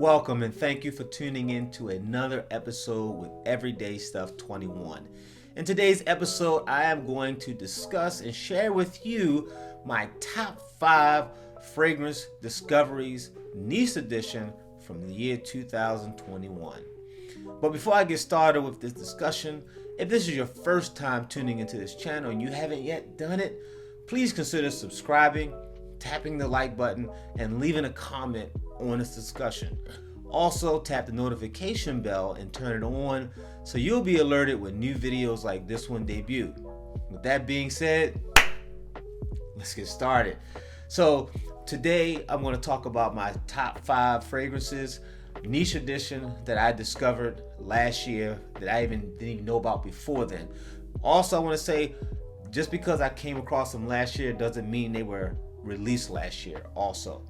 welcome and thank you for tuning in to another episode with Everyday Stuff 21. In today's episode, I am going to discuss and share with you my top 5 fragrance discoveries, niche edition from the year 2021. But before I get started with this discussion, if this is your first time tuning into this channel and you haven't yet done it, please consider subscribing, tapping the like button, and leaving a comment on this discussion. Also, tap the notification bell and turn it on so you'll be alerted when new videos like this one debut. With that being said, let's get started. So today I'm going to talk about my top 5 fragrances, niche edition, that I discovered last year that I didn't even know about before then. Also, I want to say, just because I came across them last year doesn't mean they were released last year also.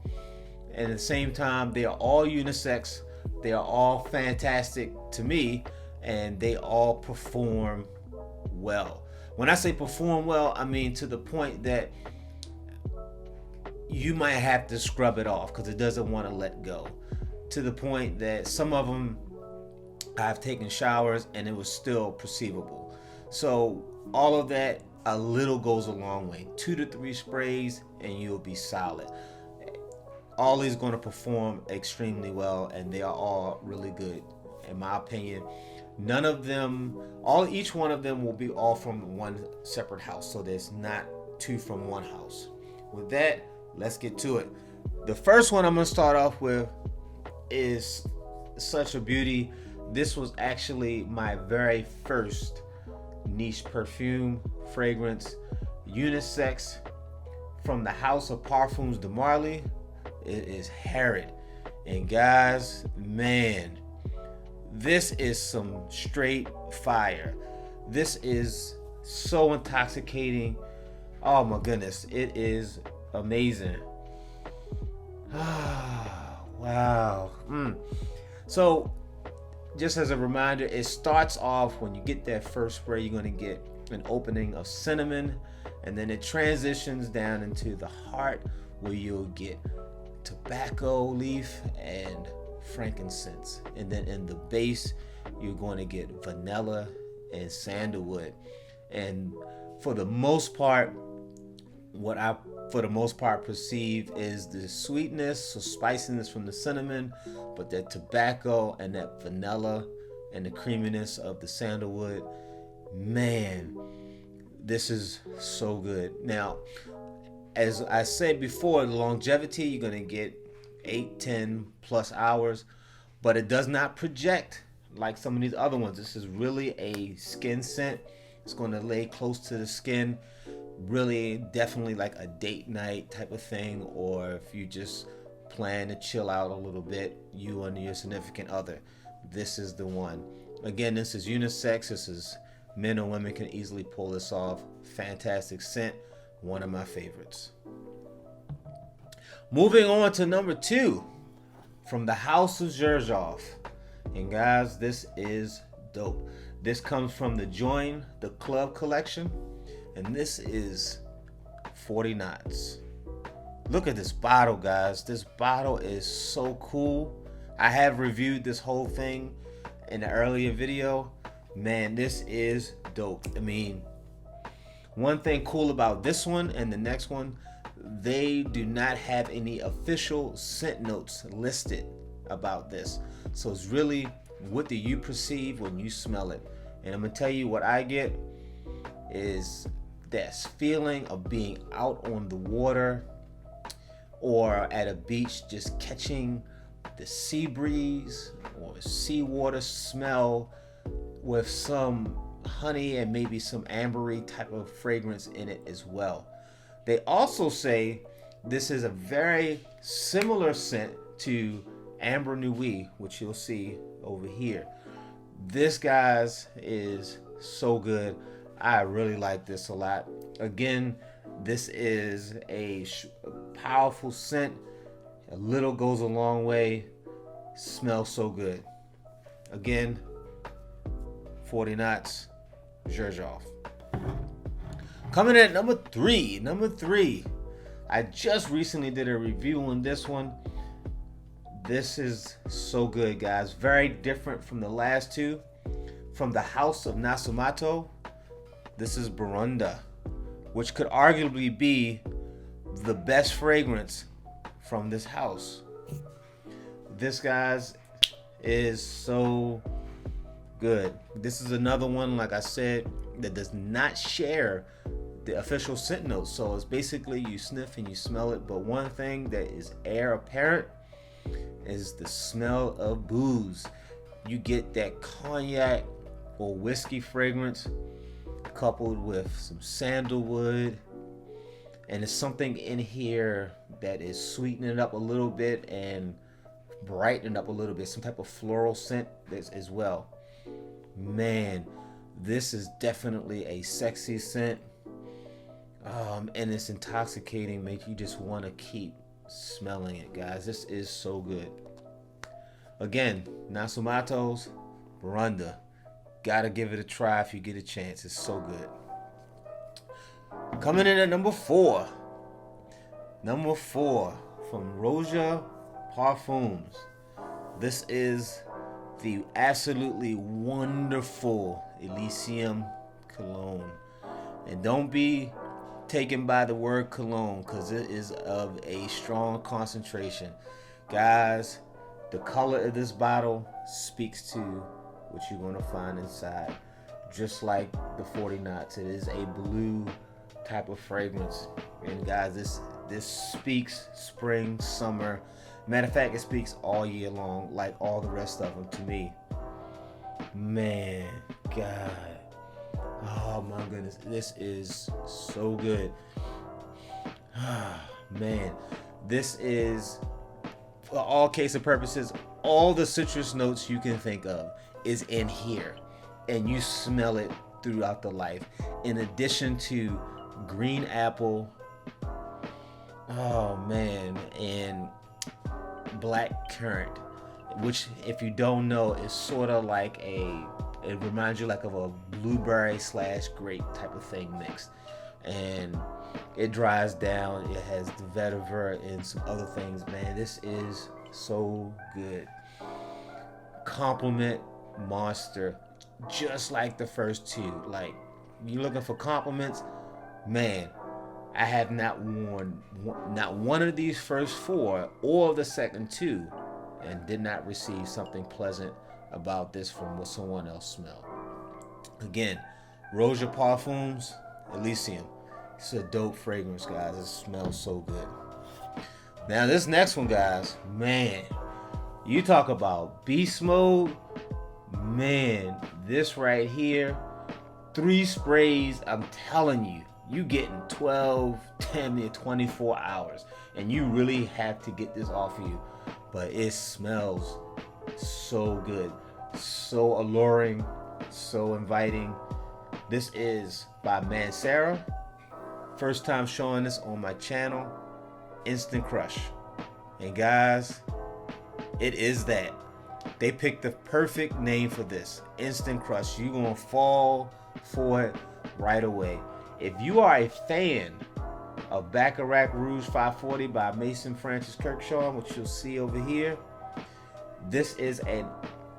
And at the same time, they are all unisex, they are all fantastic to me, and they all perform well. When I say perform well, I mean to the point that you might have to scrub it off because it doesn't want to let go. To the point that some of them I've taken showers and it was still perceivable. So all of that, a little goes a long way. 2 to 3 sprays and you'll be solid. All these going to perform extremely well, and they are all really good in my opinion. None of them, each one of them will be all from one separate house, so there's not 2 from one house. With that, let's get to it. The first one I'm going to start off with is such a beauty. This was actually my very first niche perfume fragrance, unisex, from the house of Parfums de Marly. It is Harriet, and guys, man, this is some straight fire. This is so intoxicating. Oh my goodness, it is amazing. Wow. So just as a reminder, it starts off when you get that first spray, you're going to get an opening of cinnamon, and then it transitions down into the heart where you'll get tobacco leaf and frankincense, and then in the base you're going to get vanilla and sandalwood. And for the most part, what I perceive is the sweetness, so spiciness from the cinnamon, but that tobacco and that vanilla and the creaminess of the sandalwood. Man, this is so good. Now, as I said before, the longevity, you're going to get 8-10 plus hours, but it does not project like some of these other ones. This is really a skin scent. It's going to lay close to the skin. Really, definitely like a date night type of thing, or if you just plan to chill out a little bit, you and your significant other, this is the one. Again, this is unisex. This is men or women can easily pull this off. Fantastic scent. One of my favorites. Moving on to number 2, from the house of XEROFF. And guys, this is dope. This comes from the Join the Club collection, and this is 40 knots. Look at this bottle, guys. This bottle is so cool. I have reviewed this whole thing in the earlier video. Man, this is dope. I mean, one thing cool about this one and the next one, they do not have any official scent notes listed about this. So it's really, what do you perceive when you smell it? And I'm gonna tell you what I get is that feeling of being out on the water or at a beach, just catching the sea breeze or seawater smell with some honey and maybe some ambery type of fragrance in it as well. They also say this is a very similar scent to Amber Nuit, which you'll see over here. This, guys, is so good. I really like this a lot. Again, this is a powerful scent. A little goes a long way. Smells so good. Again, 40 knots, XEROFF. Coming in at number 3. I just recently did a review on this one. This is so good, guys. Very different from the last two. From the house of NASOMATTO, this is BARAONDA, which could arguably be the best fragrance from this house. This, guys, is so good. This is another one, like I said, that does not share the official scent notes. So it's basically you sniff and you smell it, but one thing that is air apparent is the smell of booze. You get that cognac or whiskey fragrance coupled with some sandalwood, and it's something in here that is sweetening it up a little bit and brightening up a little bit, some type of floral scent as well. Man, this is definitely a sexy scent, and it's intoxicating, make you just want to keep smelling it, guys. This is so good. Again, NASOMATTO's BARAONDA. Gotta give it a try if you get a chance. It's so good. Coming in at number 4. Number 4 from ROJA Parfums. This is the absolutely wonderful ELYSIUM cologne. And don't be taken by the word cologne, because it is of a strong concentration. Guys, the color of this bottle speaks to what you're going to find inside. Just like the 40 knots, it is a blue type of fragrance. And guys, this speaks spring, summer. Matter of fact, it speaks all year long, like all the rest of them to me. Man, God. Oh my goodness, this is so good. Man, this is, for all case and purposes, all the citrus notes you can think of is in here, and you smell it throughout the life, in addition to green apple, oh man, and black currant, which, if you don't know, is sort of like it reminds you like of a blueberry / grape type of thing mixed, and it dries down. It has the vetiver and some other things. Man, this is so good. Compliment monster, just like the first two. Like, you looking for compliments, man, I have not worn not one of these first 4 or the second 2 and did not receive something pleasant about this from what someone else smelled. Again, ROJA Parfums, ELYSIUM. It's a dope fragrance, guys. It smells so good. Now this next one, guys, man, you talk about beast mode. Man, this right here, 3 sprays, I'm telling you, you getting 12, 10 to 24 hours, and you really have to get this off of you. But it smells so good, so alluring, so inviting. This is by MANCERA. First time showing this on my channel. Instant Crush. And guys, it is that. They picked the perfect name for this. Instant Crush. You're going to fall for it right away. If you are a fan of Baccarat Rouge 540 by Mason Francis Kirkshaw, which you'll see over here, this is an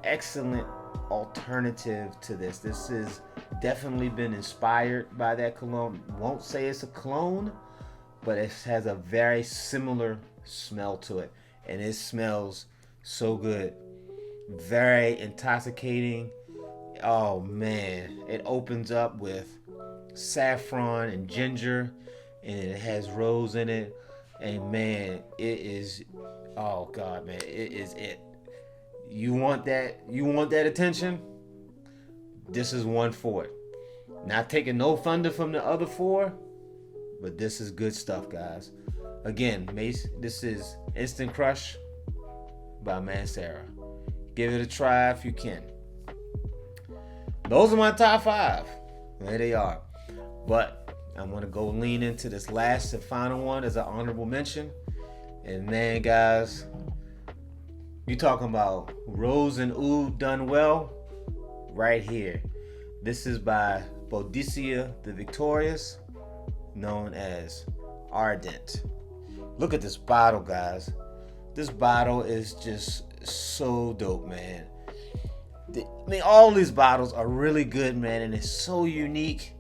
excellent alternative to this. This has definitely been inspired by that cologne. Won't say it's a clone, but it has a very similar smell to it, and it smells so good. Very intoxicating. Oh man, it opens up with saffron and ginger, and it has rose in it, and man, it is, oh god, man, it is it. You want that attention? This is one for it. Not taking no thunder from the other 4, but this is good stuff, guys. Again, Mace, this is Instant Crush by MANCERA. Give it a try if you can. Those are my top 5. There they are. But I'm going to go lean into this last and final one as an honorable mention. And man, guys, you talking about rose and oud done well? Right here. This is by BOADICEA the Victorious, known as ARDENT. Look at this bottle, guys. This bottle is just so dope, man. I mean, all these bottles are really good, man, and it's so unique,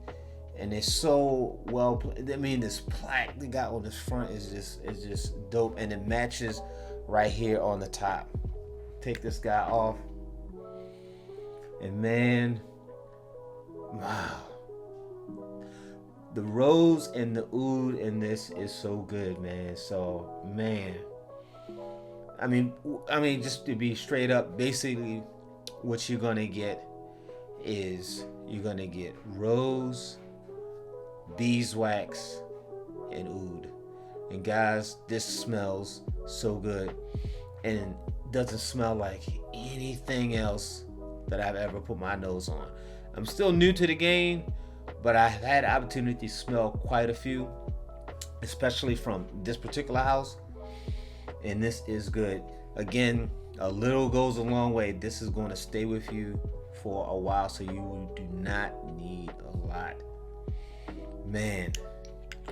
and it's so well. I mean, this plaque they got on this front is just dope, and it matches right here on the top. Take this guy off, and man, wow, the rose and the oud in this is so good, man. So, man, I mean, just to be straight up, basically, what you're gonna get is you're gonna get rose, beeswax, and oud. And guys, this smells so good, and doesn't smell like anything else that I've ever put my nose on. I'm still new to the game, but I've had the opportunity to smell quite a few, especially from this particular house, and this is good. Again, a little goes a long way. This is going to stay with you for a while, so you do not need a lot. Man,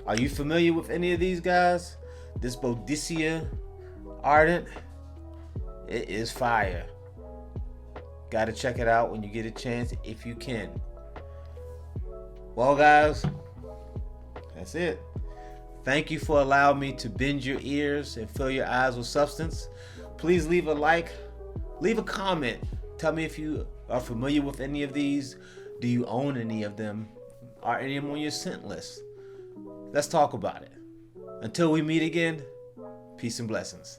are you familiar with any of these guys? This BOADICEA Ardent, it is fire. Gotta check it out when you get a chance, if you can. Well, guys, that's it. Thank you for allowing me to bend your ears and fill your eyes with substance. Please leave a like, leave a comment. Tell me if you are familiar with any of these. Do you own any of them? Are any of them on your scent list? Let's talk about it. Until we meet again, peace and blessings.